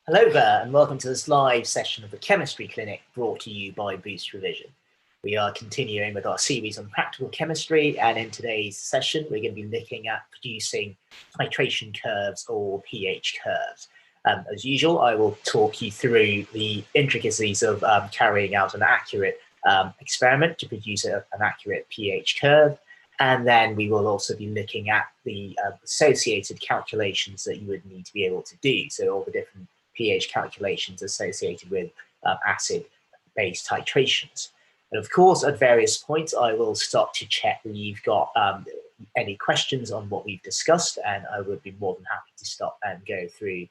Hello there, and welcome to this live session of the Chemistry Clinic brought to you by Boost Revision. We are continuing with our series on practical chemistry, and in today's session, we're going to be looking at producing titration curves or pH curves. As usual, I will talk you through the intricacies of carrying out an accurate experiment to produce an accurate pH curve. And then we will also be looking at the associated calculations that you would need to be able to do. So all the different pH calculations associated with acid-base titrations. And of course, at various points, I will stop to check that you've got any questions on what we've discussed, and I would be more than happy to stop and go through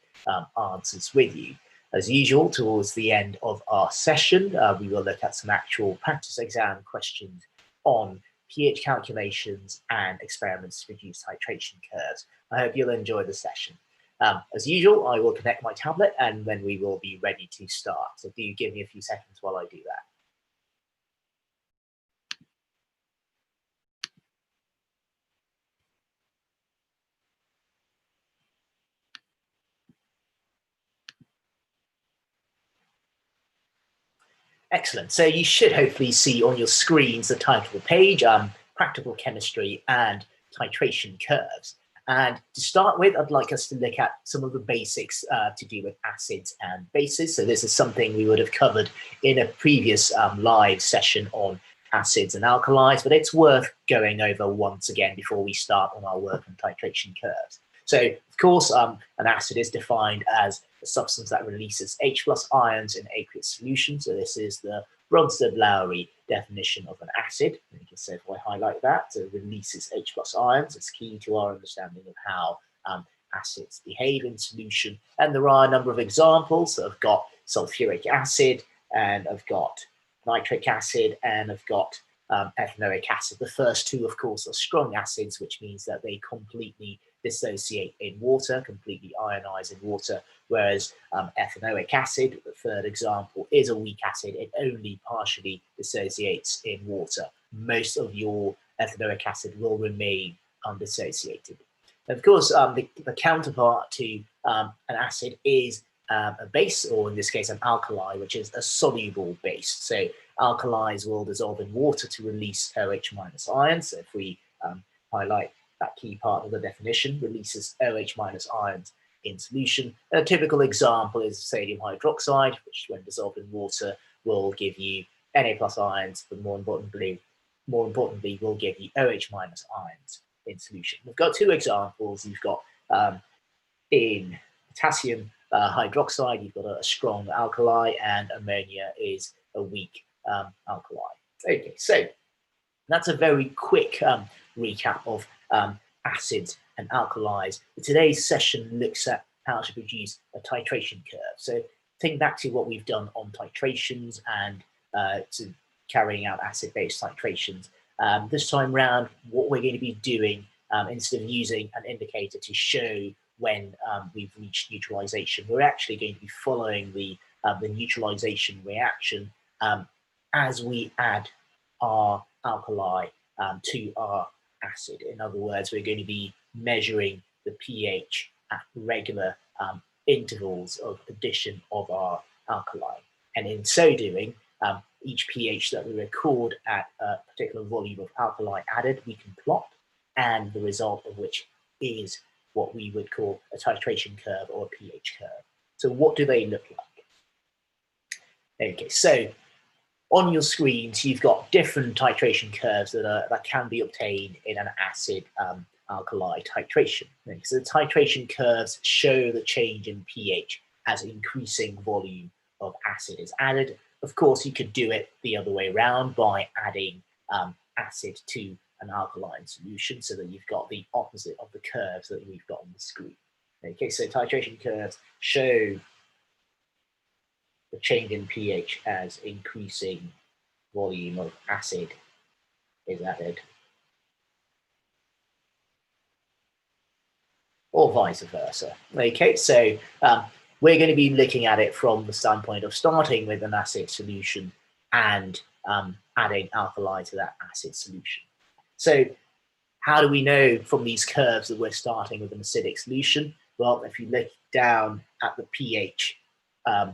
answers with you. As usual, towards the end of our session, we will look at some actual practice exam questions on pH calculations and experiments to produce titration curves. I hope you'll enjoy the session. As usual, I will connect my tablet and then we will be ready to start. So do give me a few seconds while I do that. Excellent. So you should hopefully see on your screens the title of the page, Practical Chemistry and Titration Curves. And to start with, I'd like us to look at some of the basics to do with acids and bases. So this is something we would have covered in a previous live session on acids and alkalis, but it's worth going over once again before we start on our work on titration curves. So, of course, an acid is defined as a substance that releases H+ ions in aqueous solution. So this is the Bronsted-Lowry definition of an acid. You can say if I highlight that, so it releases H+ ions. It's key to our understanding of how acids behave in solution. And there are a number of examples. So I've got sulfuric acid, and I've got nitric acid, and I've got ethanoic acid. The first two, of course, are strong acids, which means that they completely dissociate in water, completely ionize in water, whereas ethanoic acid, the third example, is a weak acid. It only partially dissociates in water. Most of your ethanoic acid will remain undissociated. And of course, the counterpart to an acid is a base, or in this case, an alkali, which is a soluble base. So alkalis will dissolve in water to release OH- ions. So if we highlight that key part of the definition, releases OH- ions in solution. A typical example is sodium hydroxide, which when dissolved in water will give you Na+ ions, but more importantly will give you OH- ions in solution. We've got two examples. You've got in potassium hydroxide, you've got a strong alkali, and ammonia is a weak alkali. Okay, so that's a very quick recap of acids and alkalis. Today's session looks at how to produce a titration curve. So think back to what we've done on titrations and to carrying out acid-base titrations. This time round, what we're going to be doing, instead of using an indicator to show when we've reached neutralization, we're actually going to be following the neutralization reaction as we add our alkali to our acid. In other words, we're going to be measuring the pH at regular intervals of addition of our alkali. And in so doing, each pH that we record at a particular volume of alkali added, we can plot, and the result of which is what we would call a titration curve or a pH curve. So what do they look like? Okay, so on your screens, you've got different titration curves that can be obtained in an acid-alkali titration. Okay, so the titration curves show the change in pH as increasing volume of acid is added. Of course, you could do it the other way around by adding acid to an alkaline solution, so that you've got the opposite of the curves that we've got on the screen. Okay, so titration curves show the change in pH as increasing volume of acid is added, or vice versa. Okay, so we're going to be looking at it from the standpoint of starting with an acid solution and adding alkali to that acid solution. So how do we know from these curves that we're starting with an acidic solution? Well, if you look down at the pH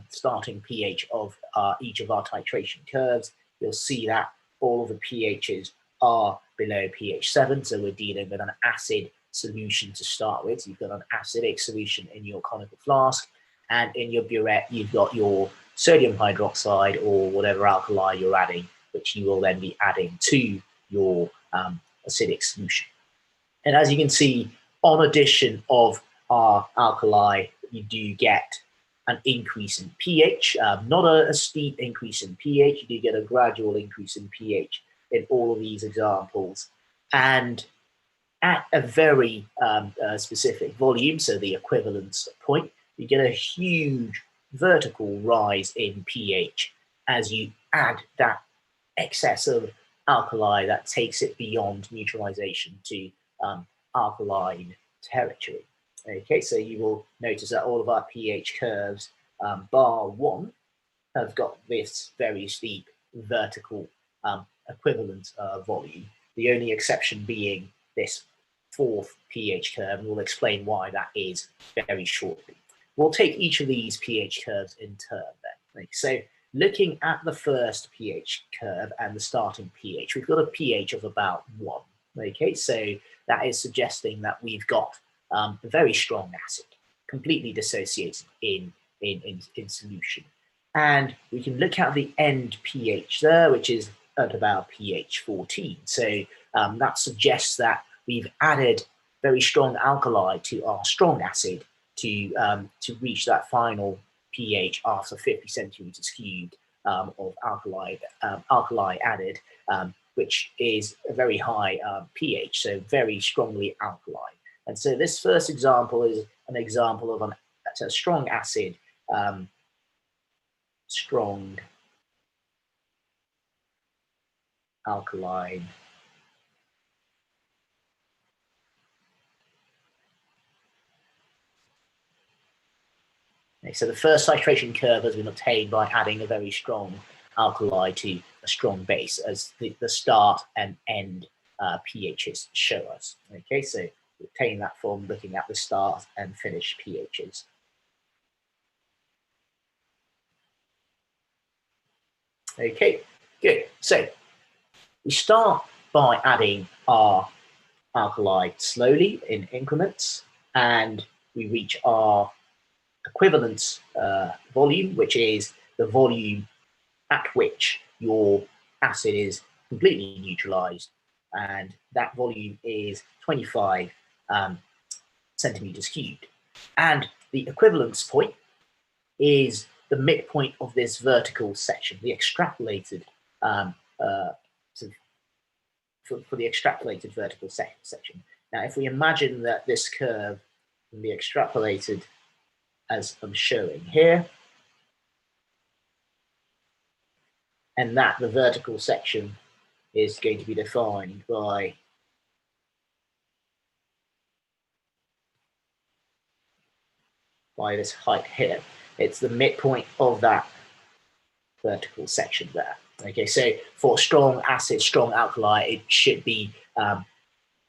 starting pH of each of our titration curves, you'll see that all of the pHs are below pH 7. So we're dealing with an acid solution to start with. So you've got an acidic solution in your conical flask, and in your burette, you've got your sodium hydroxide or whatever alkali you're adding, which you will then be adding to your acidic solution. And as you can see, on addition of our alkali, you do get an increase in pH, not a steep increase in pH, you do get a gradual increase in pH in all of these examples. And at a very specific volume, so the equivalence point, you get a huge vertical rise in pH as you add that excess of alkali that takes it beyond neutralization to alkaline territory. Okay, so you will notice that all of our pH curves, bar 1, have got this very steep vertical equivalent volume. The only exception being this 4th pH curve, and we'll explain why that is very shortly. We'll take each of these pH curves in turn then. Okay, so looking at the first pH curve and the starting pH, we've got a pH of about 1. Okay, so that is suggesting that we've got a very strong acid, completely dissociated in solution. And we can look at the end pH there, which is at about pH 14. So that suggests that we've added very strong alkali to our strong acid to reach that final pH after 50 centimeters cubed of alkali added, which is a very high pH, so very strongly alkaline. And so this first example is an example of a strong acid, strong alkaline Okay, so the first titration curve has been obtained by adding a very strong alkali to a strong base, as the start and end pHs show us. Okay, so we obtain that from looking at the start and finish pHs. Okay, good. So we start by adding our alkali slowly in increments, and we reach our equivalence volume, which is the volume at which your acid is completely neutralized, and that volume is 25 centimeters cubed. And the equivalence point is the midpoint of this vertical section, the extrapolated for the extrapolated vertical section. Now, if we imagine that this curve can be extrapolated as I'm showing here, and that the vertical section is going to be defined by this height here. It's the midpoint of that vertical section there. Okay, so for strong acid, strong alkali, it should be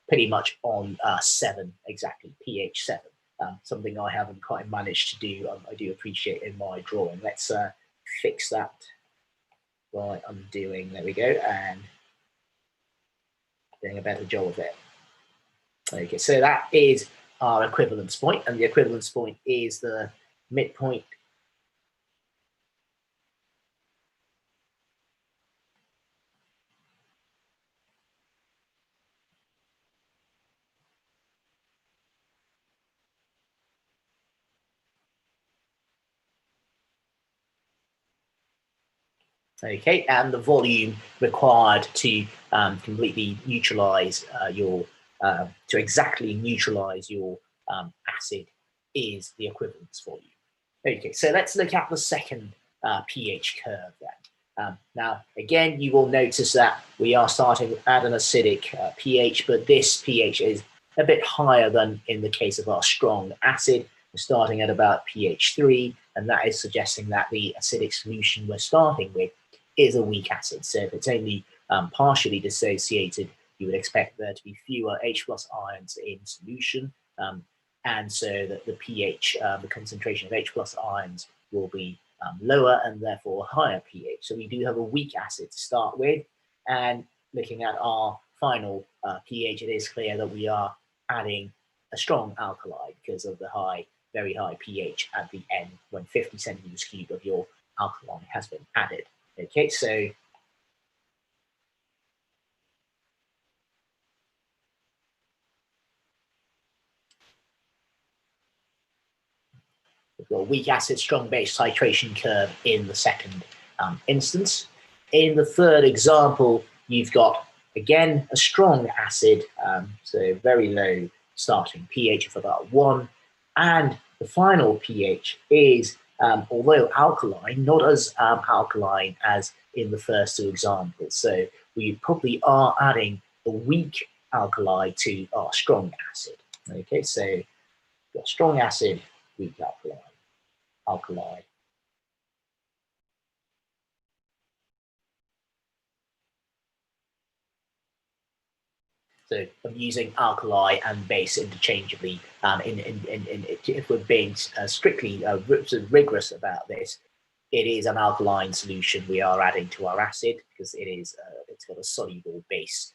pretty much on 7 exactly, pH 7. Something I haven't quite managed to do, I do appreciate in my drawing. Let's fix that by undoing, there we go, and doing a better job of it. Okay, so that is our equivalence point, and the equivalence point is the midpoint okay, and the volume required to completely neutralize to exactly neutralize your acid is the equivalence volume. Okay, so let's look at the second pH curve then. Now, again, you will notice that we are starting at an acidic pH, but this pH is a bit higher than in the case of our strong acid. We're starting at about pH 3, and that is suggesting that the acidic solution we're starting with is a weak acid. So if it's only partially dissociated, you would expect there to be fewer H+ ions in solution, and so that the pH, the concentration of H+ ions will be lower and therefore a higher pH. So we do have a weak acid to start with, and looking at our final pH, it is clear that we are adding a strong alkali because of the very high pH at the end when 50 centimeters cubed of your alkaline has been added. Okay, so we've got a weak acid, strong base titration curve in the second instance. In the third example, you've got, again, a strong acid, so very low starting pH of about 1, and the final pH is, although alkaline, not as alkaline as in the first two examples. So we probably are adding a weak alkali to our strong acid. Okay, so you've got strong acid, weak alkali. So I'm using alkali and base interchangeably. If we're being strictly rigorous about this, it is an alkaline solution we are adding to our acid because it's got a soluble base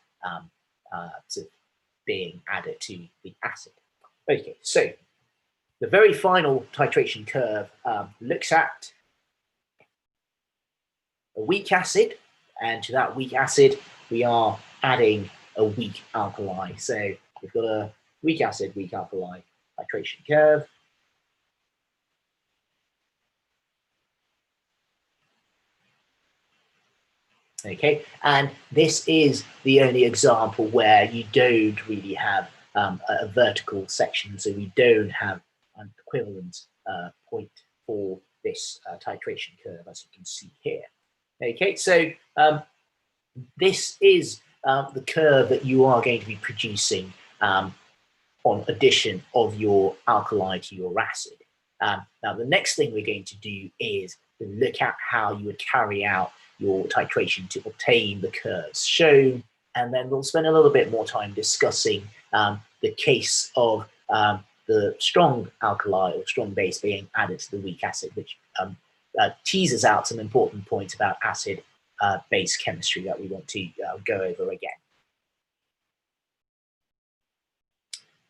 being added to the acid. Okay, so the very final titration curve looks at a weak acid, and to that weak acid we are adding a weak alkali. So we've got a weak acid, weak alkali titration curve. Okay, and this is the only example where you don't really have a vertical section, so we don't have an equivalence point for this titration curve, as you can see here. Okay, so this is the curve that you are going to be producing on addition of your alkali to your acid. Now, the next thing we're going to do is to look at how you would carry out your titration to obtain the curves shown, and then we'll spend a little bit more time discussing the case of the strong alkali or strong base being added to the weak acid, which teases out some important points about acid base chemistry that we want to go over again.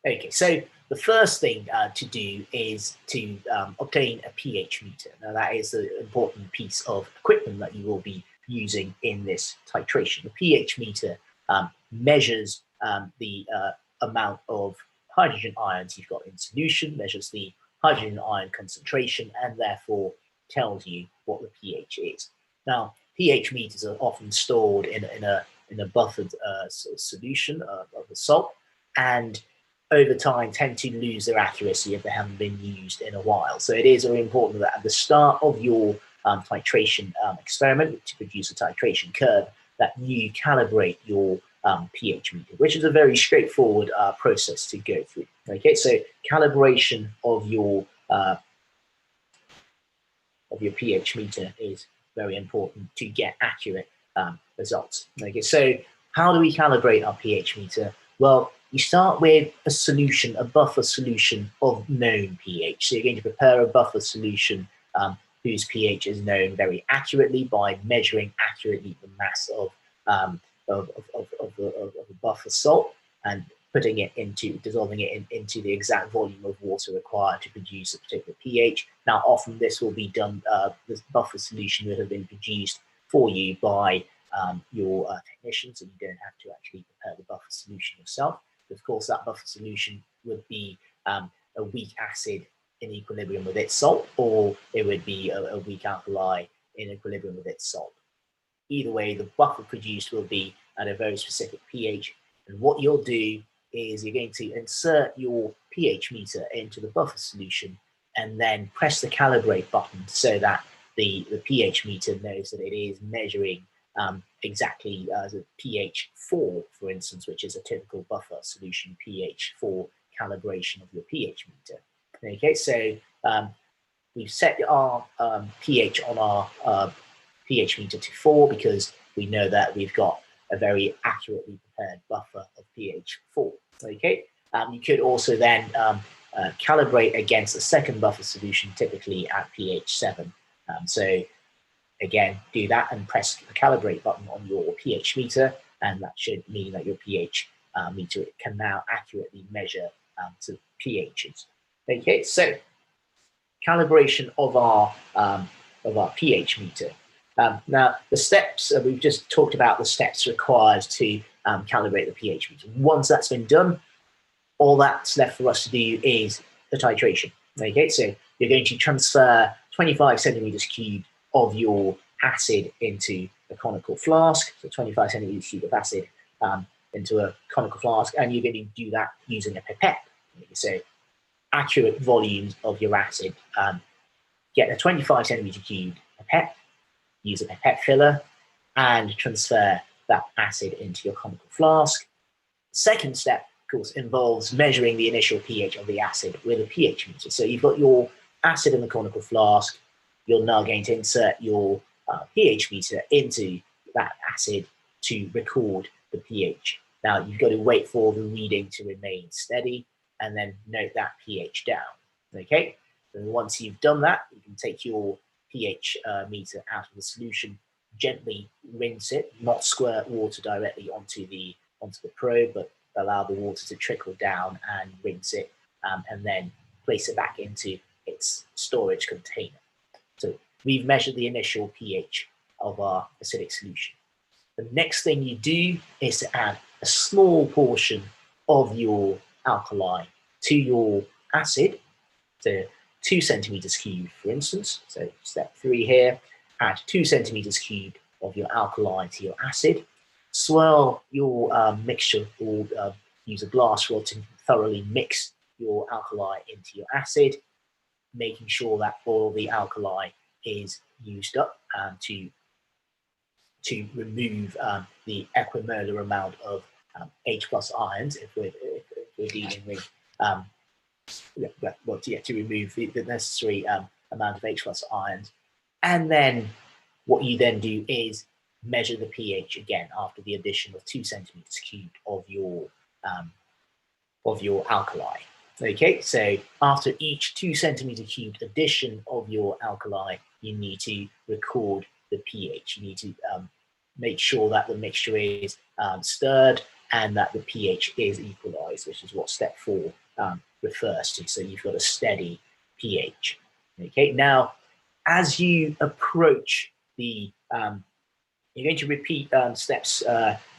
Okay, so the first thing to do is to obtain a pH meter. Now that is an important piece of equipment that you will be using in this titration. The pH meter measures the amount of hydrogen ions you've got in solution, measures the hydrogen ion concentration, and therefore tells you what the pH is. Now, pH meters are often stored in a buffered solution of the salt, and over time tend to lose their accuracy if they haven't been used in a while. So it is very important that at the start of your titration experiment to produce a titration curve, that you calibrate your pH meter, which is a very straightforward process to go through. Okay, so calibration of your pH meter is very important to get accurate results. Okay, so how do we calibrate our pH meter? Well, you start with a solution, a buffer solution of known pH. So you're going to prepare a buffer solution whose pH is known very accurately by measuring accurately the mass of the buffer salt and putting it dissolving it into the exact volume of water required to produce a particular pH. Now, often this will be done, this buffer solution would have been produced for you by your technician, so you don't have to actually prepare the buffer solution yourself. Of course, that buffer solution would be a weak acid in equilibrium with its salt, or it would be a weak alkali in equilibrium with its salt. Either way, the buffer produced will be at a very specific pH, and what you'll do is you're going to insert your pH meter into the buffer solution and then press the calibrate button so that the pH meter knows that it is measuring exactly the pH 4, for instance, which is a typical buffer solution pH for calibration of your pH meter. Okay, so we've set our pH on our pH meter to 4 because we know that we've got a very accurately prepared buffer of pH 4. Okay, you could also then calibrate against a second buffer solution, typically at pH 7. So again, do that and press the calibrate button on your pH meter, and that should mean that your pH meter can now accurately measure to pHs. Okay, so calibration of our pH meter. Now, the steps, we've just talked about the steps required to calibrate the pH meter. Once that's been done, all that's left for us to do is the titration. Okay, so you're going to transfer 25 centimeters cubed of your acid into a conical flask, so 25 centimeters cubed of acid into a conical flask, and you're going to do that using a pipette. So accurate volumes of your acid. Get a 25 centimeter cubed pipette, use a pipette filler, and transfer that acid into your conical flask. The second step, of course, involves measuring the initial pH of the acid with a pH meter. So you've got your acid in the conical flask. You're now going to insert your pH meter into that acid to record the pH. Now, you've got to wait for the reading to remain steady and then note that pH down. Okay, and once you've done that, you can take your pH meter out of the solution, gently rinse it, not squirt water directly onto the probe, but allow the water to trickle down and rinse it, and then place it back into its storage container. So we've measured the initial pH of our acidic solution. The next thing you do is to add a small portion of your alkali to your acid, so 2 centimeters cubed, for instance. So step 3 here, add 2 centimeters cubed of your alkali to your acid. Swirl your mixture, or use a glass rod to thoroughly mix your alkali into your acid, making sure that all the alkali is used up to remove the equimolar amount of H plus ions, if we're dealing with to remove the necessary amount of H plus ions. And then what you then do is measure the pH again after the addition of 2 centimeters cubed of your alkali. Okay, so after each 2 centimeter cubed addition of your alkali, you need to record the pH. You need to make sure that the mixture is stirred and that the pH is equalized, which is what step 4 refers to. So you've got a steady pH. Okay, now as you approach the, you're going to repeat steps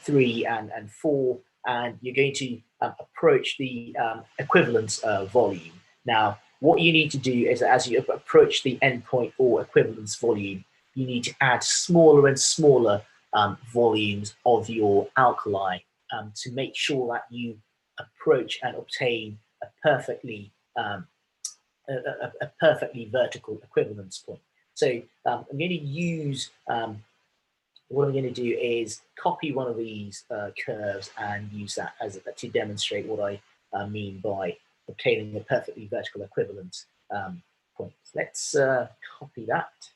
3 and 4, and you're going to approach the equivalence volume. Now, what you need to do is, as you approach the endpoint or equivalence volume, you need to add smaller and smaller volumes of your alkali to make sure that you approach and obtain a perfectly vertical equivalence point. So I'm going to use, what I'm going to do is copy one of these curves and use that as to demonstrate what I mean by obtaining a perfectly vertical equivalence point. Let's copy that.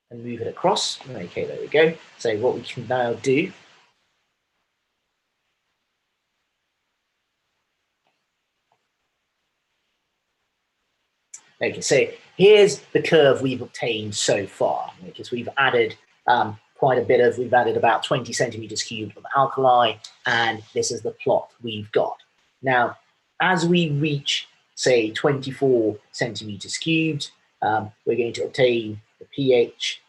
And move it across. Okay, there we go. So what we can now do okay, so here's the curve we've obtained so far, because we've added we've added about 20 centimeters cubed of alkali, and this is the plot we've got. Now, as we reach, say, 24 centimeters cubed, we're going to obtain the pH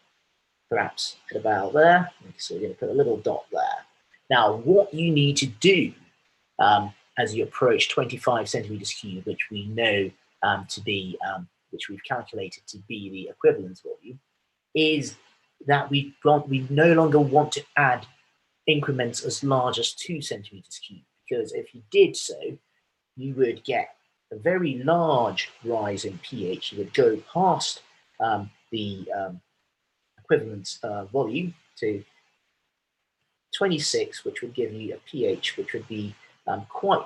perhaps at about there. So we're going to put a little dot there. Now, what you need to do as you approach 25 centimeters cubed, which we know to be, which we've calculated to be the equivalence volume, is that we no longer want to add increments as large as 2 centimeters cubed, because if you did so, you would get a very large rise in pH. You would go past the equivalence volume to 26, which would give you a pH which would be quite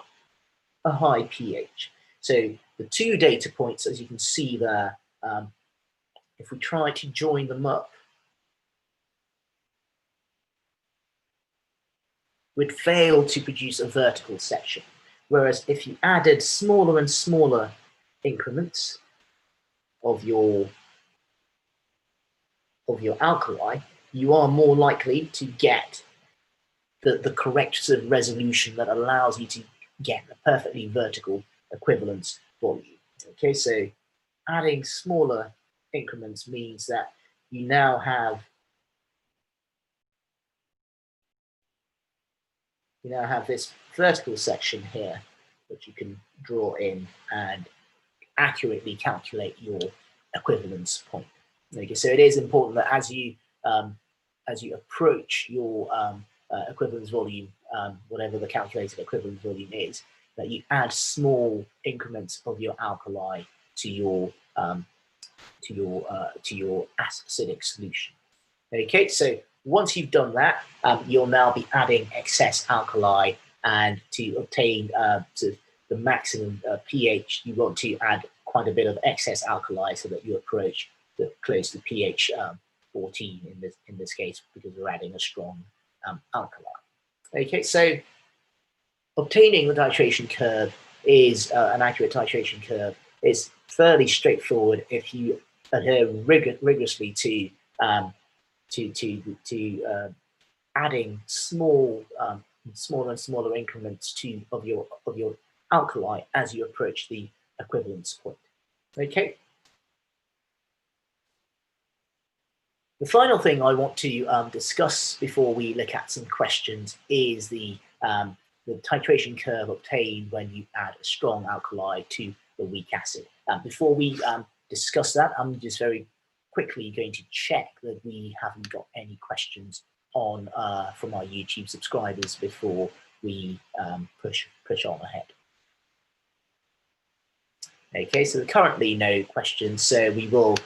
a high pH. So the 2 data points, as you can see there, if we try to join them up, we'd fail to produce a vertical section. Whereas if you added smaller and smaller increments of your alkali, you are more likely to get the correct sort of resolution that allows you to get a perfectly vertical equivalence volume. Okay, so adding smaller increments means that you now have this vertical section here, which you can draw in and accurately calculate your equivalence point. Okay, so it is important that as you approach your equivalence volume, whatever the calculated equivalence volume is, that you add small increments of your alkali to your acidic solution. Okay, so once you've done that, you'll now be adding excess alkali, and to obtain sort of the maximum pH, you want to add quite a bit of excess alkali so that you approach close to pH 14 in this case, because we're adding a strong alkali. Okay, so obtaining the titration curve is an accurate titration curve is fairly straightforward if you adhere rigorously to adding smaller and smaller increments of your alkali as you approach the equivalence point. Okay. The final thing I want to discuss before we look at some questions is the titration curve obtained when you add a strong alkali to a weak acid. Before we discuss that, I'm just very quickly going to check that we haven't got any questions on from our YouTube subscribers before we push on ahead. Okay, so currently no questions, so we will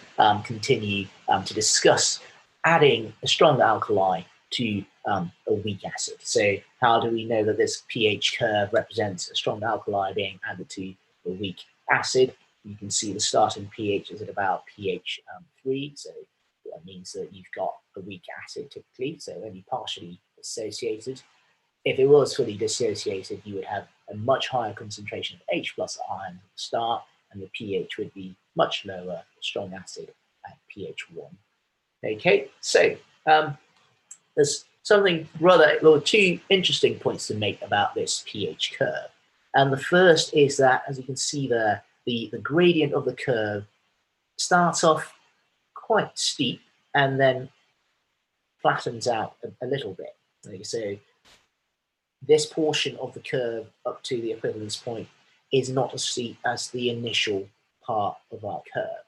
continue to discuss adding a strong alkali to a weak acid. So how do we know that this pH curve represents a strong alkali being added to a weak acid? You can see the starting pH is at about pH 3, so that means that you've got a weak acid typically, so only partially dissociated. If it was fully dissociated, you would have a much higher concentration of H plus ion at the start, and the pH would be much lower, strong acid at pH 1. Okay, so there's two interesting points to make about this pH curve. And the first is that, as you can see there, the gradient of the curve starts off quite steep and then flattens out a little bit. Okay, so this portion of the curve up to the equivalence point is not as steep as the initial part of our curve.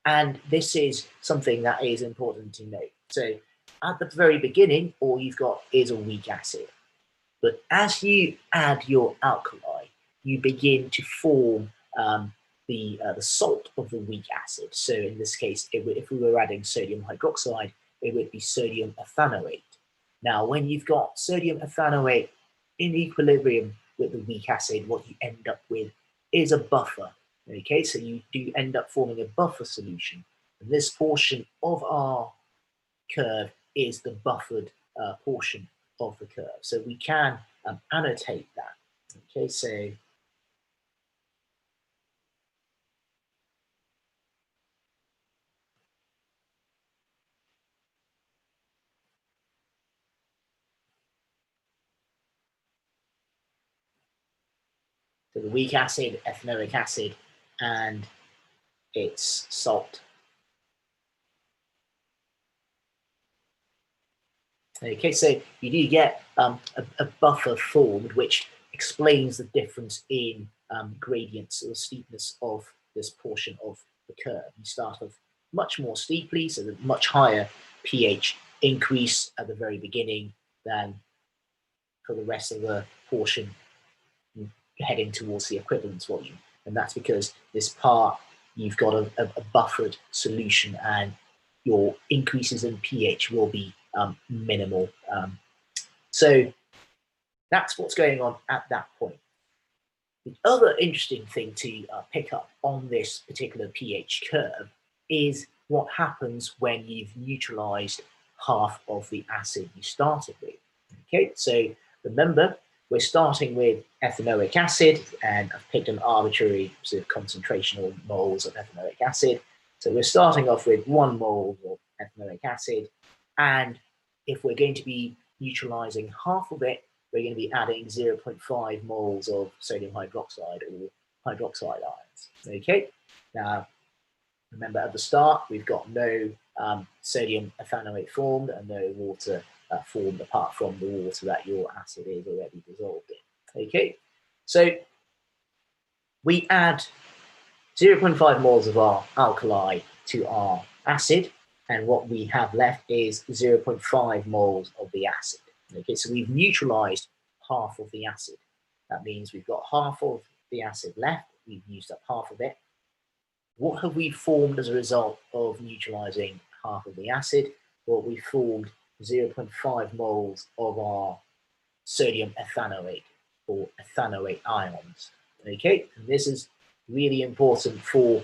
And this is something that is important to note. So at the very beginning, all you've got is a weak acid. But as you add your alkali, you begin to form the salt of the weak acid. So in this case, if we were adding sodium hydroxide, it would be sodium ethanoate. Now, when you've got sodium ethanoate in equilibrium with the weak acid, what you end up with is a buffer. Okay, so you do end up forming a buffer solution. And this portion of our curve is the buffered portion of the curve. So we can annotate that. Okay, so the weak acid, ethanoic acid, and its salt. Okay, so you do get a buffer formed, which explains the difference in gradients or steepness of this portion of the curve. You start off much more steeply, so the much higher pH increase at the very beginning than for the rest of the portion heading towards the equivalence volume. And that's because this part, you've got a buffered solution, and your increases in pH will be minimal. So that's what's going on at that point. The other interesting thing to pick up on this particular pH curve is what happens when you've neutralized half of the acid you started with. Okay, so remember, we're starting with ethanoic acid, and I've picked an arbitrary sort of concentration or moles of ethanoic acid. So we're starting off with 1 mole of ethanoic acid, and if we're going to be neutralizing half of it, we're going to be adding 0.5 moles of sodium hydroxide or hydroxide ions. Okay, now remember at the start we've got no sodium ethanoate formed and no water formed apart from the water that your acid is already dissolved in. Okay, so we add 0.5 moles of our alkali to our acid, and what we have left is 0.5 moles of the acid. Okay, so we've neutralized half of the acid. That means we've got half of the acid left. We've used up half of it. What have we formed as a result of neutralizing half of the acid? Well, we formed 0.5 moles of our sodium ethanoate or ethanoate ions. Okay, and this is really important for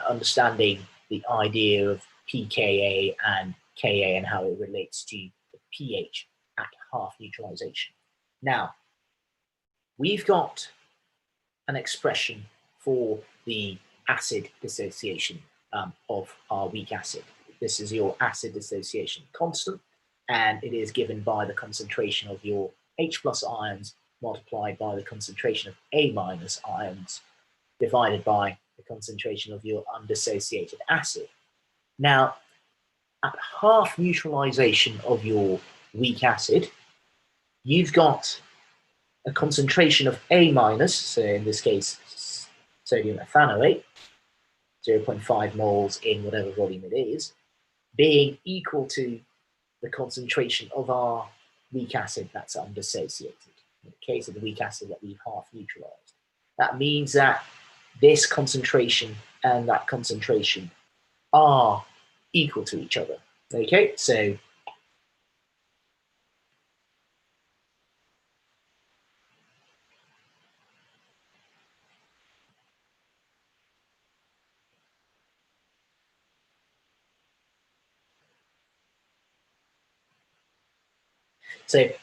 understanding the idea of pKa and Ka and how it relates to the pH at half neutralization. Now, we've got an expression for the acid dissociation of our weak acid. This is your acid dissociation constant, and it is given by the concentration of your H+ ions multiplied by the concentration of A- ions divided by the concentration of your undissociated acid. Now, at half neutralization of your weak acid, you've got a concentration of A-, so in this case, sodium ethanoate, 0.5 moles in whatever volume it is, being equal to the concentration of our weak acid that's undissociated. Okay, so the weak acid that we've half neutralized. That means that this concentration and that concentration are equal to each other. Okay, so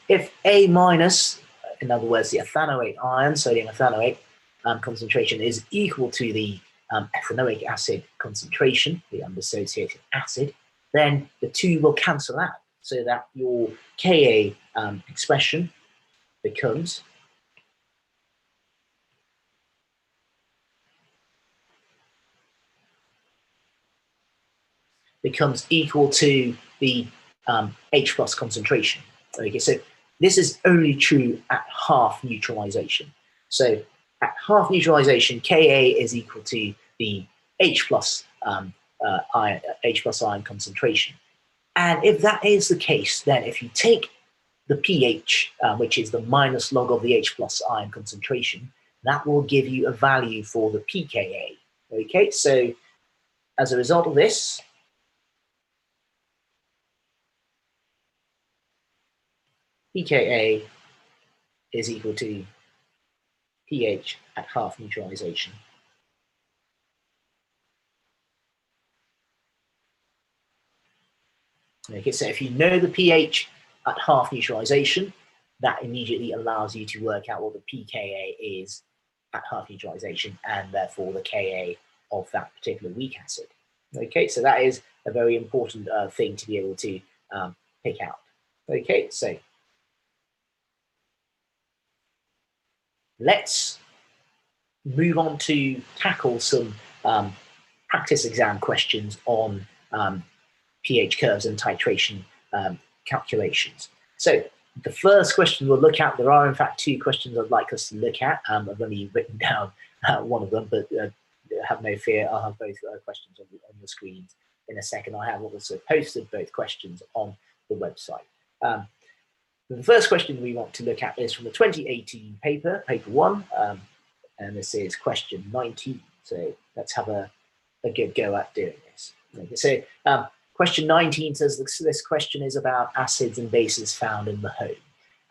if A-, in other words, the ethanoate ion, sodium ethanoate concentration is equal to the ethanoic acid concentration, the undissociated acid, then the two will cancel out, so that your Ka expression becomes equal to the H+ concentration. Okay, so this is only true at half neutralization. So at half neutralization, Ka is equal to the H+ ion concentration. And if that is the case, then if you take the pH, which is the minus log of the H+ ion concentration, that will give you a value for the pKa. Okay, so as a result of this, pKa is equal to pH at half neutralization. Okay, so if you know the pH at half neutralization, that immediately allows you to work out what the pKa is at half neutralization, and therefore the Ka of that particular weak acid. Okay, so that is a very important thing to be able to pick out. Okay, so let's move on to tackle some practice exam questions on pH curves and titration calculations. So the first question we'll look at, there are in fact 2 questions I'd like us to look at. I've only written down one of them, but have no fear, I'll have both questions on the screens in a second. I have also posted both questions on the website. The first question we want to look at is from the 2018 paper 1, and this is question 19. So let's have a good go at doing this. Okay, so question 19 says this question is about acids and bases found in the home.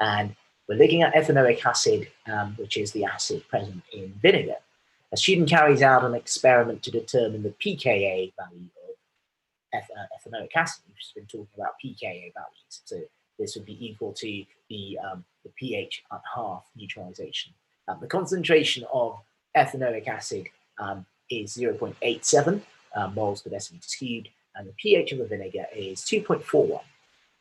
And we're looking at ethanoic acid, which is the acid present in vinegar. A student carries out an experiment to determine the pKa value of ethanoic acid. We've just been talking about pKa values. So this would be equal to the pH at half neutralization. The concentration of ethanoic acid is 0.87 moles per decimeter cubed, and the pH of the vinegar is 2.41.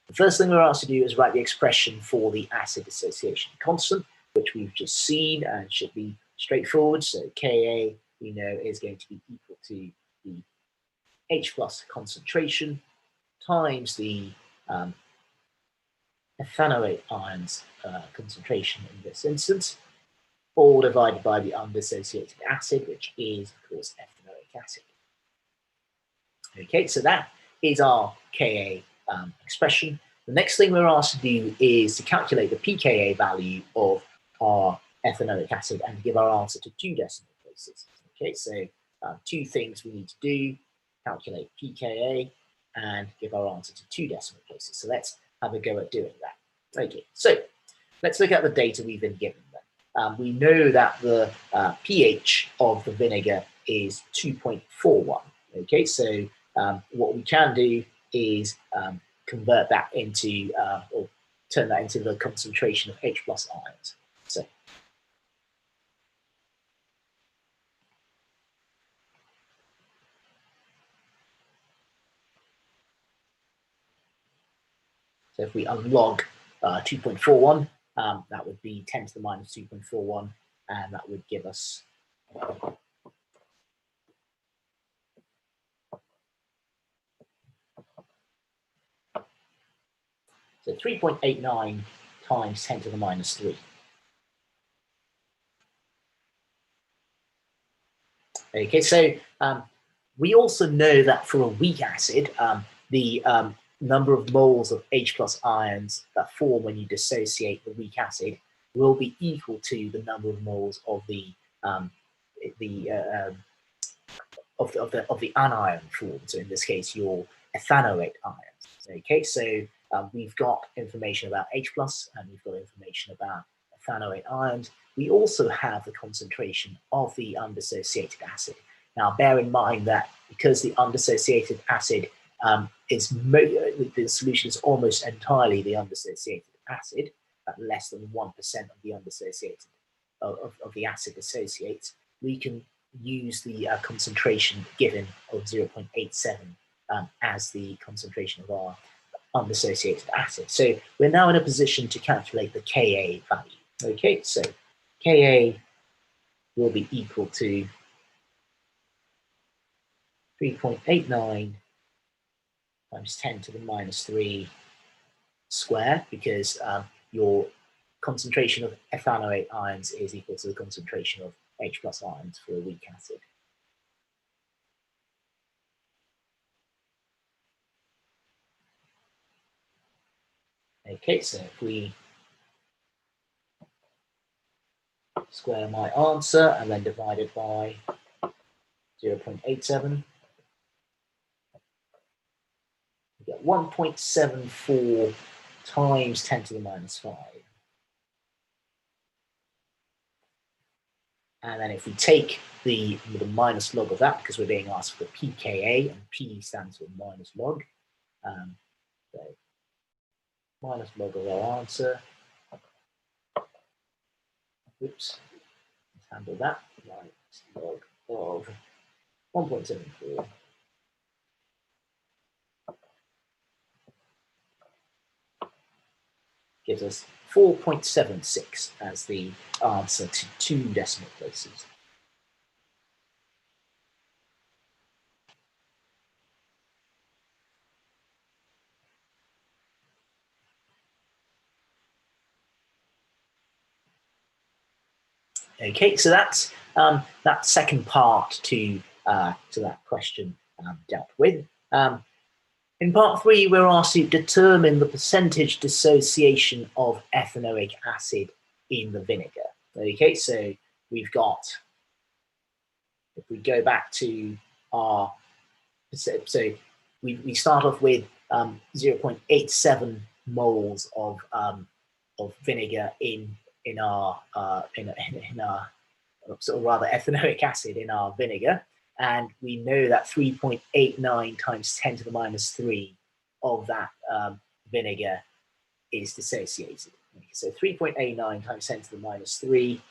The first thing we're asked to do is write the expression for the acid dissociation constant, which we've just seen and should be straightforward. So Ka, we know, is going to be equal to the H plus concentration times the ethanoate ions concentration in this instance, all divided by the undissociated acid, which is, of course, ethanoic acid. Okay, so that is our Ka expression. The next thing we're asked to do is to calculate the pKa value of our ethanoic acid and give our answer to 2 decimal places. Okay, so 2 things we need to do: calculate pKa and give our answer to 2 decimal places. So let's have a go at doing that. Okay, so let's look at the data we've been given then. We know that the pH of the vinegar is 2.41. Okay, so what we can do is convert that into, or turn that into the concentration of H plus ions. So if we unlog 2.41, that would be 10 to the minus 2.41, and that would give us so 3.89 times 10 to the minus 3. Okay, so we also know that for a weak acid, the number of moles of H plus ions that form when you dissociate the weak acid will be equal to the number of moles of the anion form. So in this case, your ethanoate ions. Okay, so we've got information about H plus and we've got information about ethanoate ions. We also have the concentration of the undissociated acid. Now, bear in mind that because the undissociated acid the solution is almost entirely the undissociated acid, at less than 1% of the undissociated of the acid dissociates, we can use the concentration given of 0.87 as the concentration of our undissociated acid. So we're now in a position to calculate the Ka value. Okay, so Ka will be equal to 3.89 times 10 to the minus 3 square, because your concentration of ethanoate ions is equal to the concentration of H plus ions for a weak acid. Okay, so if we square my answer and then divide it by 0.87, we get 1.74 times 10 to the minus 5. And then if we take the minus log of that, because we're being asked for pKa, and P stands for minus log, so minus log of our answer. Oops, let's handle that. Minus log of 1.74. Gives us 4.76 as the answer to 2 decimal places. Okay, so that's that second part to that question dealt with. In part 3, we're asked to determine the percentage dissociation of ethanoic acid in the vinegar. Okay, so we've got, if we go back to our, so we start off with 0.87 moles of vinegar in our sort of rather ethanoic acid in our vinegar, And we know that 3.89 times 10 to the minus 3 of that vinegar is dissociated. So 3.89 times 10 to the minus 3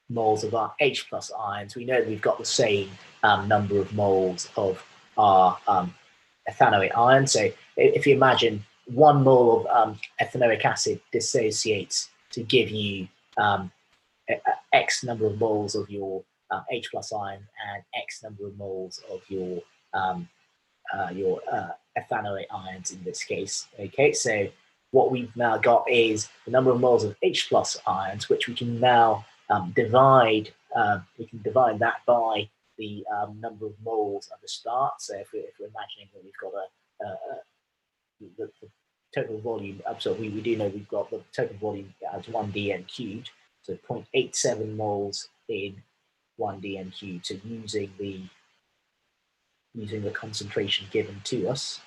moles of our H plus ions. We know that we've got the same number of moles of our ethanoic ion. So if you imagine 1 mole of ethanoic acid dissociates to give you X number of moles of your H plus ion and X number of moles of your ethanoic ions in this case. Okay, so what we've now got is the number of moles of H plus ions, which we can now divide. We can divide that by the number of moles at the start. So if we're imagining that we've got the total volume, so we do know we've got the total volume as 1 dm cubed, so 0.87 moles in 1 dm cubed. So using the concentration given to us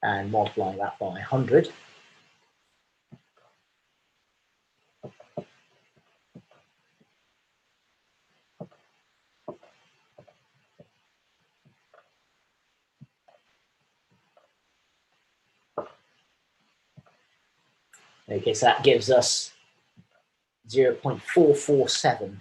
and multiplying that by 100. Okay, so that gives us 0.447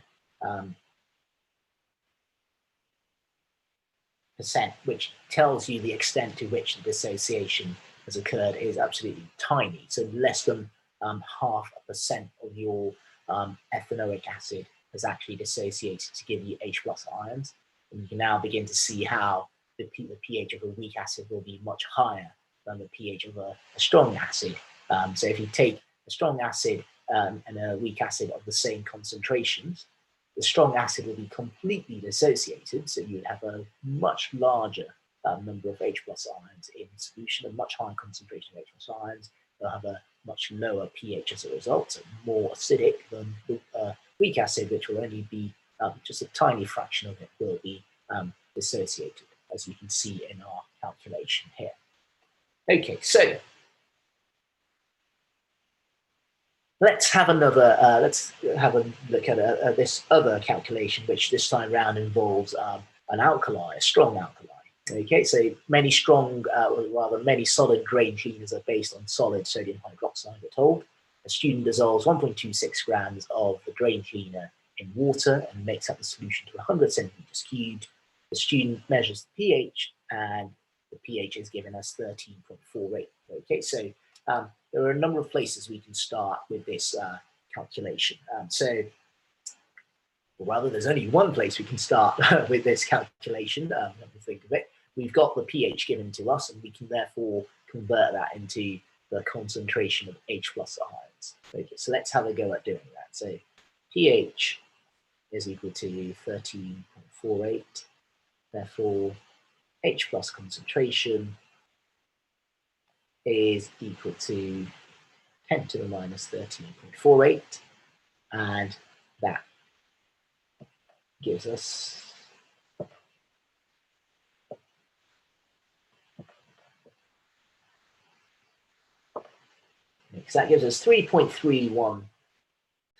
percent, which tells you the extent to which the dissociation has occurred is absolutely tiny. So less than 0.5% of your ethanoic acid has actually dissociated to give you H plus ions. And you can now begin to see how the pH of a weak acid will be much higher than the pH of a strong acid. So if you take a strong acid and a weak acid of the same concentrations, the strong acid will be completely dissociated, so you would have a much larger number of H plus ions in solution, a much higher concentration of H plus ions. They'll have a much lower pH as a result, so more acidic than the weak acid, which will only be just a tiny fraction of it will be dissociated, as you can see in our calculation here. Okay, so let's have a look at this other calculation, which this time around involves an alkali, a strong alkali. Okay, so many strong, or rather many solid grain cleaners are based on solid sodium hydroxide, we're told. A student dissolves 1.26 grams of the drain cleaner in water and makes up the solution to 100 centimeters cubed. The student measures the pH, and the pH is given as 13.48. Okay, so there are a number of places we can start with this calculation. Or rather, there's only one place we can start with this calculation. Let me think of it. We've got the pH given to us, and we can therefore convert that into the concentration of H plus ions. Okay, so let's have a go at doing that. So pH is equal to 13.48. Therefore, H plus concentration is equal to 10 to the minus 13.48, and that gives us so that gives us 3.31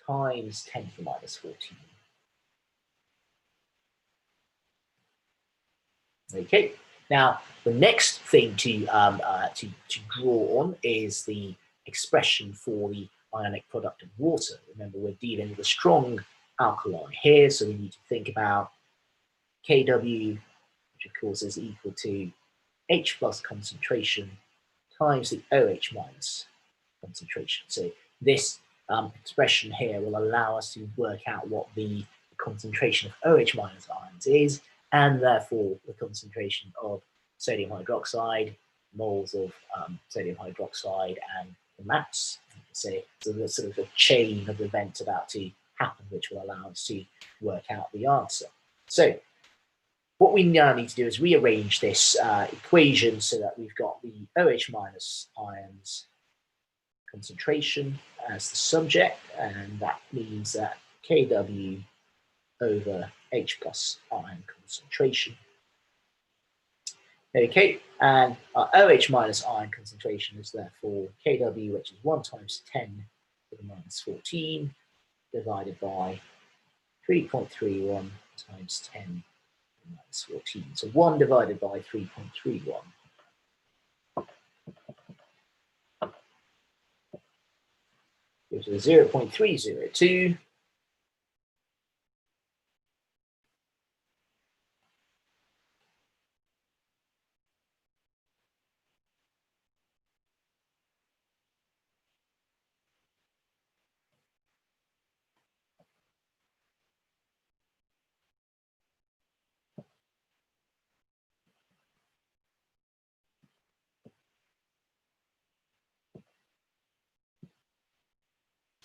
times 10 to the minus 14. Okay, now the next thing to draw on is the expression for the ionic product of water. Remember, we're dealing with a strong alkaline here, so we need to think about Kw, which of course is equal to H plus concentration times the OH minus concentration. So this expression here will allow us to work out what the concentration of OH minus ions is, and therefore the concentration of sodium hydroxide, moles of sodium hydroxide, and the mass. So there's sort of a chain of events about to happen, which will allow us to work out the answer. So what we now need to do is rearrange this equation so that we've got the OH minus ions concentration as the subject, and that means that Kw over H plus ion concentration Okay, and our OH minus ion concentration is therefore Kw, which is 1 times 10 to the minus 14 divided by 3.31 times 10 to the minus 14. So 1 divided by 3.31 gives us 0.302.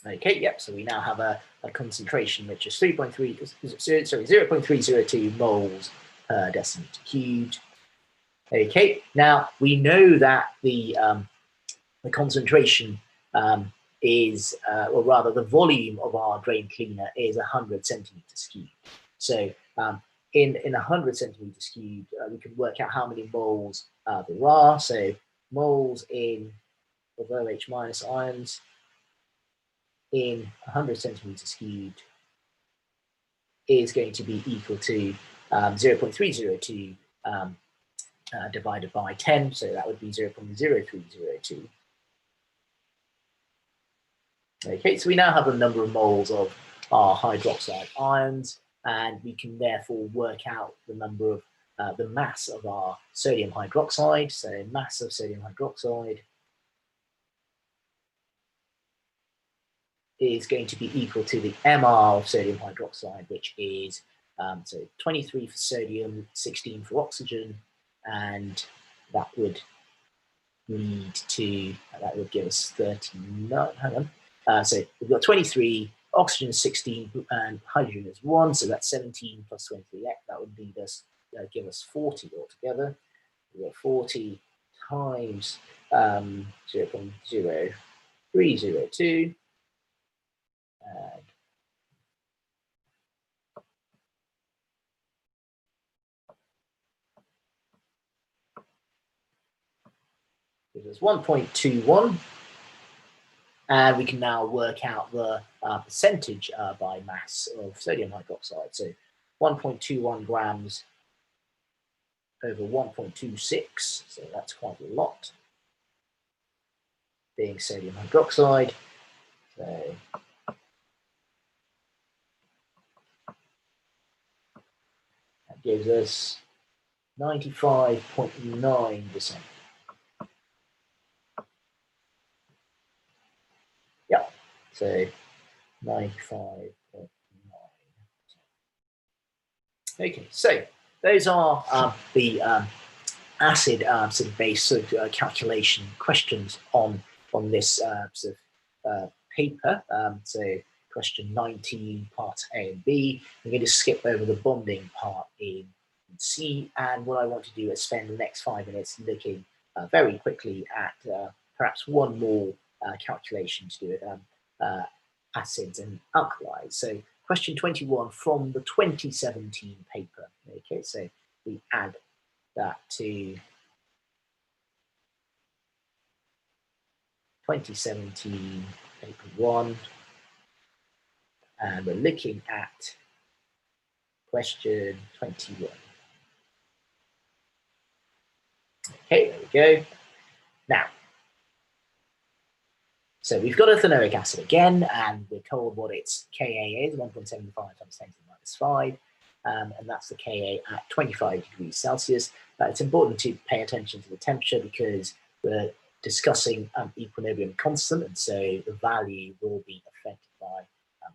Okay, yep, so we now have a concentration which is 0.302 moles per decimeter cubed. Okay, now we know that the concentration is, or rather the volume of our drain cleaner is 100 centimeters cubed. So in 100 centimeters cubed, we can work out how many moles there are. So moles of OH minus ions in 100 centimeters cubed is going to be equal to 0.302 divided by 10, so that would be 0.0302. Okay, so we now have a number of moles of our hydroxide ions, and we can therefore work out the number of the mass of our sodium hydroxide. So mass of sodium hydroxide is going to be equal to the MR of sodium hydroxide, which is so 23 for sodium, 16 for oxygen, and that would lead to, that would give us 39, hang on. So we've got 23, oxygen is 16, and hydrogen is 1, so that's 17 plus 23, that would lead us, give us 40 altogether. We've got 40 times 0.0302, and gives us 1.21, and we can now work out the percentage by mass of sodium hydroxide. So 1.21 grams over 1.26, so that's quite a lot, being sodium hydroxide. So that gives us 95.9%. Yeah, so 95.9%. Okay, so those are the acid sort of base sort of calculation questions on this sort of paper. So question 19, parts A and B. I'm going to skip over the bonding part in C, and what I want to do is spend the next 5 minutes looking very quickly at perhaps one more calculation to do with acids and alkalis. So question 21 from the 2017 paper. Okay, so we add that to 2017 paper 1, and we're looking at question 21. Okay, there we go. Now, so we've got ethanoic acid again, and we're told what its Ka is, 1.75 times 10 to the minus 5, and that's the Ka at 25 degrees Celsius. It's important to pay attention to the temperature because we're discussing equilibrium constant, and so the value will be affected by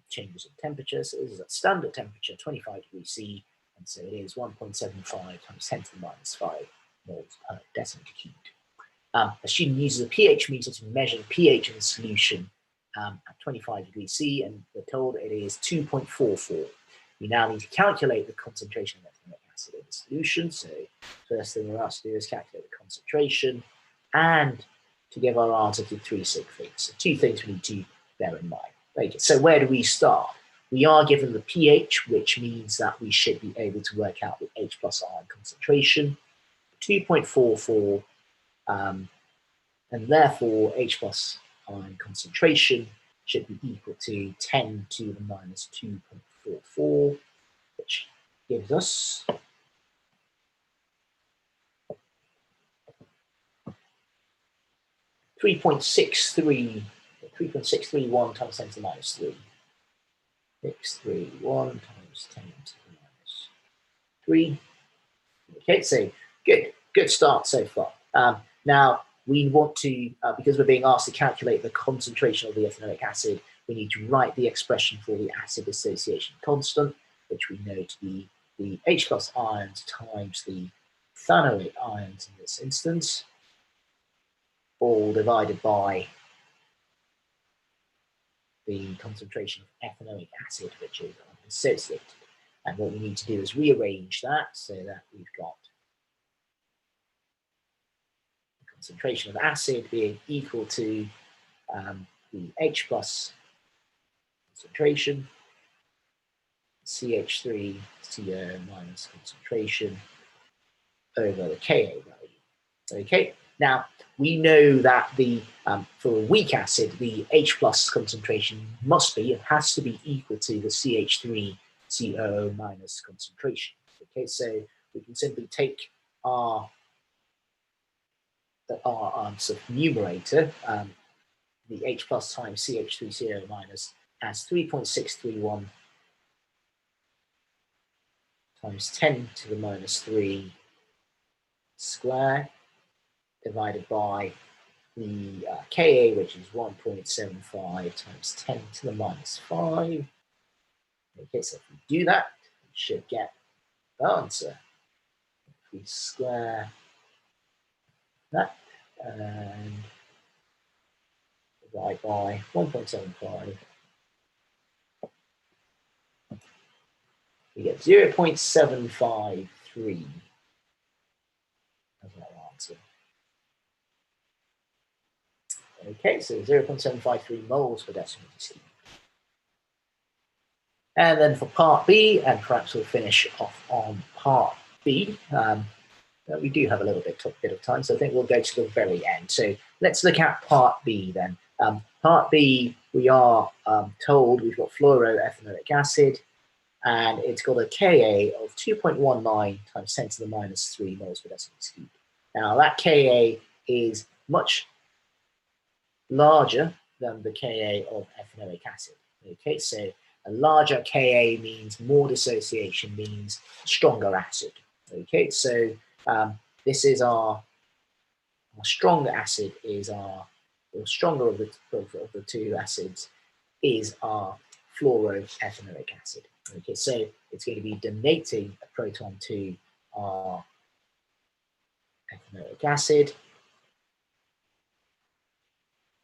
changes in temperature. So this is at standard temperature, 25 degrees C, and so it is 1.75 times 10 to the minus 5 moles per decimeter cubed. A student uses a pH meter to measure the pH of the solution at 25 degrees C, and we're told it is 2.44. We now need to calculate the concentration of ethanoic acid in the solution. So first thing we're asked to do is calculate the concentration and to give our answer to 3 sig figs. So 2 things we need to bear in mind. Okay, so where do we start? We are given the pH, which means that we should be able to work out the H plus ion concentration. 2.44, and therefore H plus ion concentration should be equal to 10 to the minus 2.44, which gives us 3.631 times 10 to the minus 3. 631 times 10 to the minus 3. Okay, so good start so far. Now, we want to, because we're being asked to calculate the concentration of the ethanoic acid, we need to write the expression for the acid dissociation constant, which we know to be the H plus ions times the ethanoic ions in this instance, all divided by the concentration of ethanoic acid, which is dissociated. And what we need to do is rearrange that so that we've got the concentration of acid being equal to the H plus concentration, CH3CO minus concentration over the Ka value. Okay, now we know that the for a weak acid, the H plus concentration has to be equal to the CH3CO minus concentration. Okay, so we can simply take our sort of numerator, the H plus times CH3CO minus as 3.631 times 10 to the minus 3 square divided by the Ka, which is 1.75 times 10 to the minus 5. Okay, so if we do that, we should get the answer. If we square that and divide by 1.75, we get 0.753 as our answer. Okay, so 0.753 moles per decimeter cube. And then for part B, and perhaps we'll finish off on part B, we do have a little bit of time, so I think we'll go to the very end. So let's look at part B then. Part B, we are told we've got fluoroethanoic acid, and it's got a Ka of 2.19 times 10 to the minus 3 moles per decimeter cube. Now that Ka is much larger than the Ka of ethanoic acid. Okay, so a larger Ka means more dissociation, means stronger acid. Okay, so this is our strong acid is our, or stronger of the two acids is our fluoroethanoic acid. Okay, so it's going to be donating a proton to our ethanoic acid,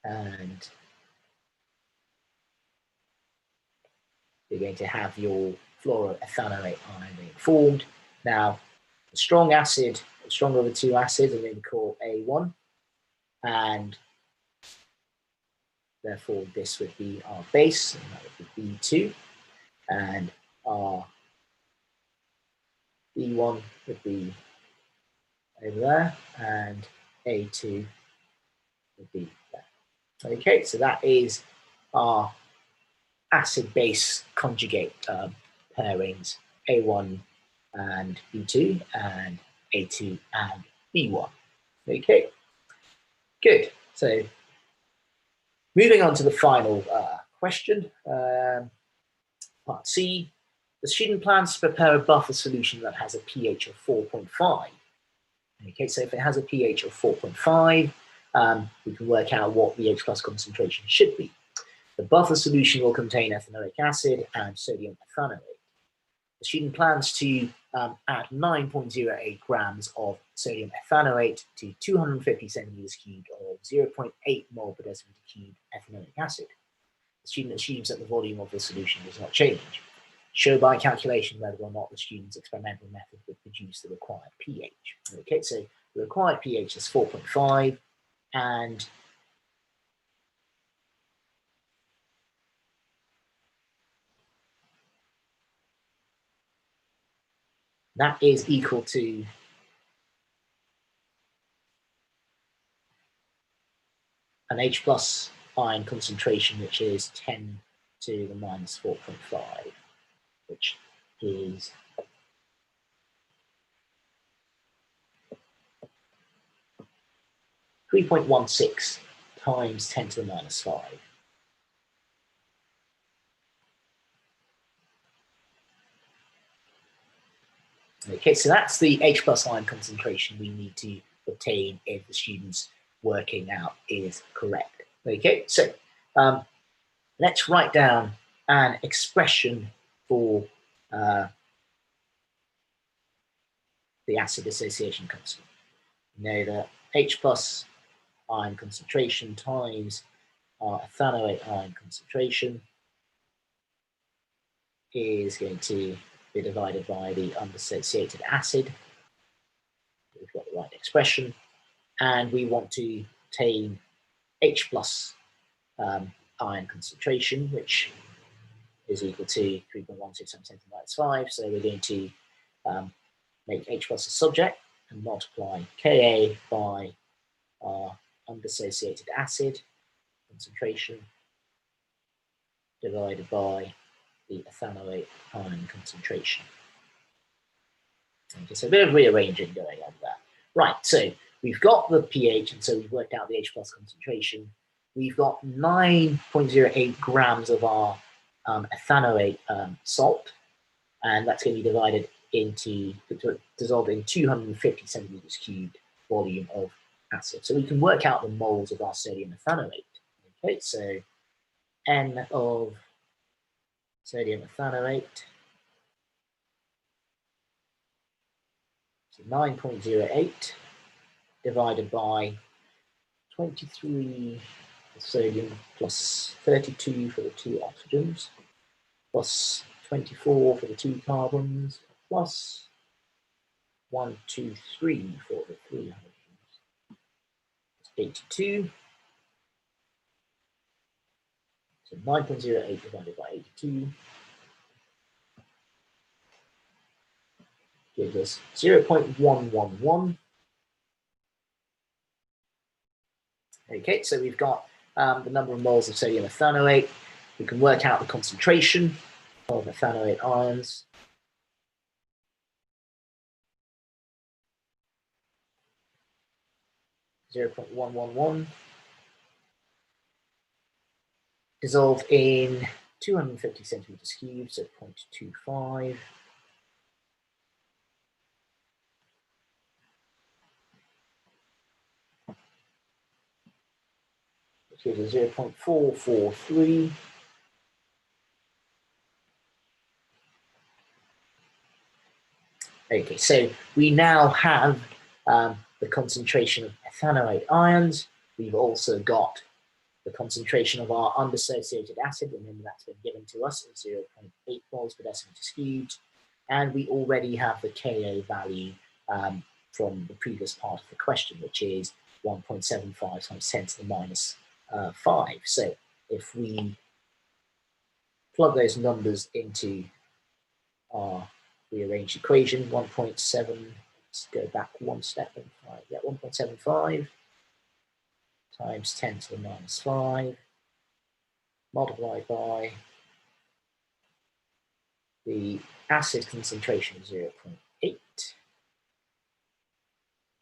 and you're going to have your fluoroethanoate ion being formed. Now, the strong acid, the stronger of the two acids, are going to call A1, and therefore this would be our base, and that would be B2, and our B1 would be over there, and A2 would be there. Okay, so that is our acid-base conjugate pairings, A1 and B2, and A2 and B1. Okay, good. So moving on to the final question, part C. The student plans to prepare a buffer solution that has a pH of 4.5. Okay, so if it has a pH of 4.5, we can work out what the H plus concentration should be. The buffer solution will contain ethanoic acid and sodium ethanoate. The student plans to add 9.08 grams of sodium ethanoate to 250 centimeters cubed of 0.8 mole per decimeter cubed ethanoic acid. The student assumes that the volume of the solution does not change. Show by calculation whether or not the student's experimental method would produce the required pH. Okay, so the required pH is 4.5, and that is equal to an H plus ion concentration, which is 10 to the minus 4.5, which is 3.16 times 10 to the minus 5. Okay, so that's the H plus ion concentration we need to obtain if the student's working out is correct. Okay, so let's write down an expression for the acid dissociation constant. We know that H plus ion concentration times our ethanoate ion concentration is going to be divided by the undissociated acid. We've got the right expression, and we want to obtain H plus ion concentration, which is equal to 3.16 times 10 to the minus 5. So we're going to make H plus a subject and multiply Ka by our undissociated acid concentration divided by the ethanoate ion concentration. Okay, so a bit of rearranging going on there. Right, so we've got the pH, and so we've worked out the H plus concentration. We've got 9.08 grams of our ethanoate salt, and that's going to be divided into, dissolved in 250 centimeters cubed volume of acid. So we can work out the moles of our sodium ethanoate. Okay, so N of sodium ethanoate, so 9.08 divided by 23 for sodium plus 32 for the 2 oxygens plus 24 for the 2 carbons plus 1, 2, 3 for the 3 hydrogens. It's 82. So 9.08 divided by 82 gives us 0.111. Okay, so we've got the number of moles of sodium ethanoate. We can work out the concentration of ethanoate ions. (0.111) dissolved in 250 centimeters cubed, so 0.25. Which gives us 0.443. Okay, so we now have the concentration of ethanoate ions. We've also got the concentration of our undissociated acid. Remember, that's been given to us at 0.8 moles per decimeter cubed. And we already have the Ka value from the previous part of the question, which is 1.75 times 10 to the minus 5. So if we plug those numbers into our rearranged equation, 1.7, let's go back one step and get 1.75 times 10 to the minus 5 multiplied by the acid concentration of 0.8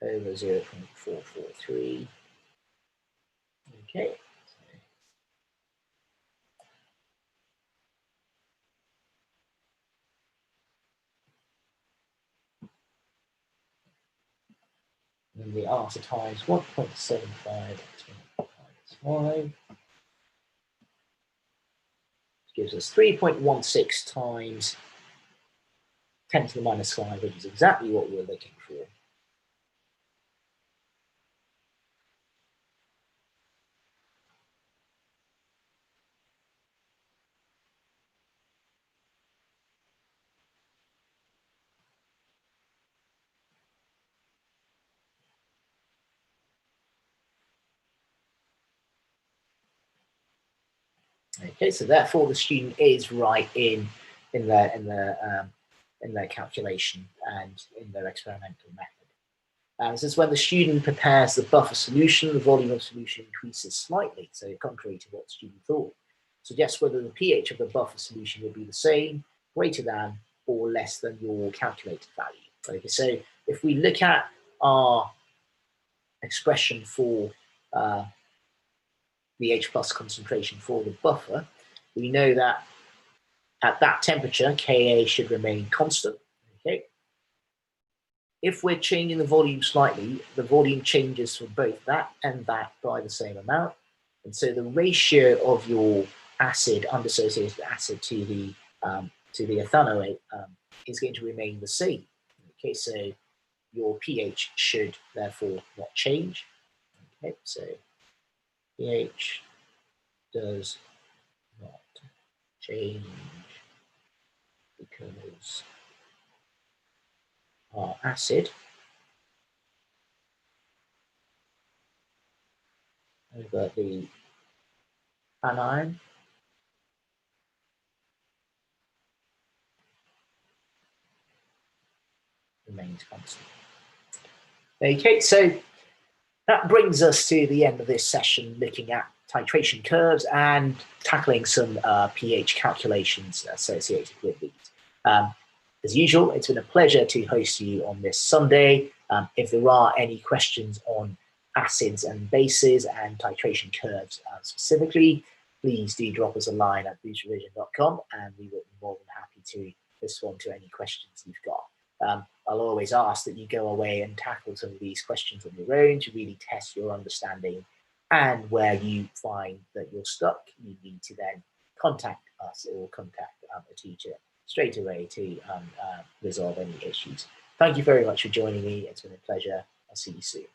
over 0.443. Okay. And the answer times 1.75 times 5 gives us 3.16 times 10 to the minus 5, which is exactly what we're looking for. Okay, so therefore the student is right in their calculation and in their experimental method. This is when the student prepares the buffer solution, the volume of solution increases slightly, so contrary to what the student thought. Suggests whether the pH of the buffer solution will be the same, greater than, or less than your calculated value. Okay, so if we look at our expression for the H plus concentration for the buffer, we know that at that temperature, Ka should remain constant. Okay. If we're changing the volume slightly, the volume changes for both that and that by the same amount. And so the ratio of your acid, undissociated acid, to the ethanoate is going to remain the same. Okay, so your pH should therefore not change. Okay, so pH does not change because our acid over the anion remains constant. Okay, so that brings us to the end of this session, looking at titration curves and tackling some pH calculations associated with these. As usual, it's been a pleasure to host you on this Sunday. If there are any questions on acids and bases and titration curves specifically, please do drop us a line at boostrevision.com and we will be more than happy to respond to any questions you've got. I'll always ask that you go away and tackle some of these questions on your own to really test your understanding, and where you find that you're stuck, you need to then contact us or contact a teacher straight away to resolve any issues. Thank you very much for joining me. It's been a pleasure. I'll see you soon.